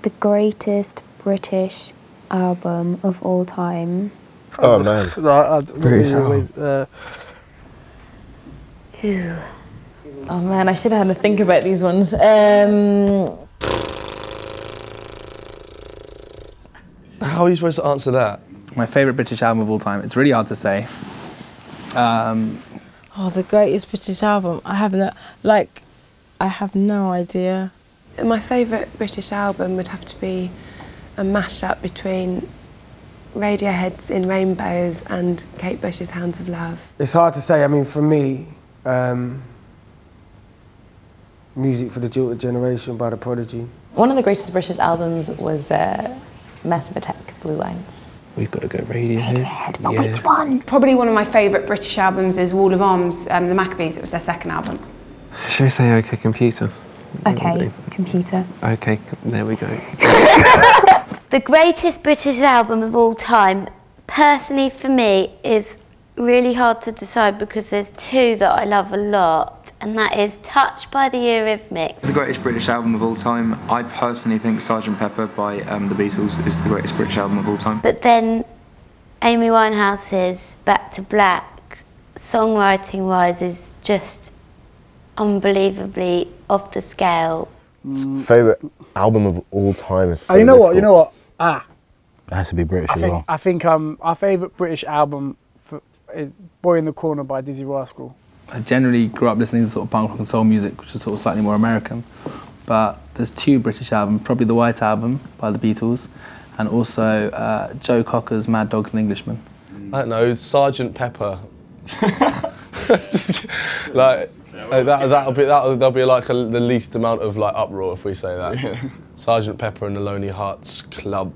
The greatest British album of all time. Oh man. British album. Oh man, I should have had to think about these ones. How are you supposed to answer that? My favourite British album of all time. It's really hard to say. Oh, the greatest British album. I have no idea. My favourite British album would have to be a mashup between Radiohead's In Rainbows and Kate Bush's Hounds of Love. It's hard to say. I mean, for me, Music for the Jilted Generation by The Prodigy. One of the greatest British albums was Massive Attack, Blue Lines. We've got to go Radiohead. But which one? Probably one of my favourite British albums is Wall of Arms, the Maccabees. It was their second album. Should we say OK Computer? Okay, Computer. OK, there we go. The greatest British album of all time, personally for me, is really hard to decide because there's two that I love a lot, and that is Touched by the Eurythmics. It's the greatest British album of all time. I personally think Sgt. Pepper by the Beatles is the greatest British album of all time. But then Amy Winehouse's Back to Black, songwriting-wise, is just unbelievably off the scale. Favourite album of all time is so you know difficult. what? You know what? It has to be British as well. I think our favourite British album is Boy in the Corner by Dizzy Rascal. I generally grew up listening to sort of punk rock and soul music, which is sort of slightly more American. But there's two British albums, probably the White Album by the Beatles, and also Joe Cocker's Mad Dogs and Englishmen. I don't know, Sgt. Pepper. It's just like there'll be like the least amount of like uproar if we say that. Sgt. Pepper and the Lonely Hearts Club.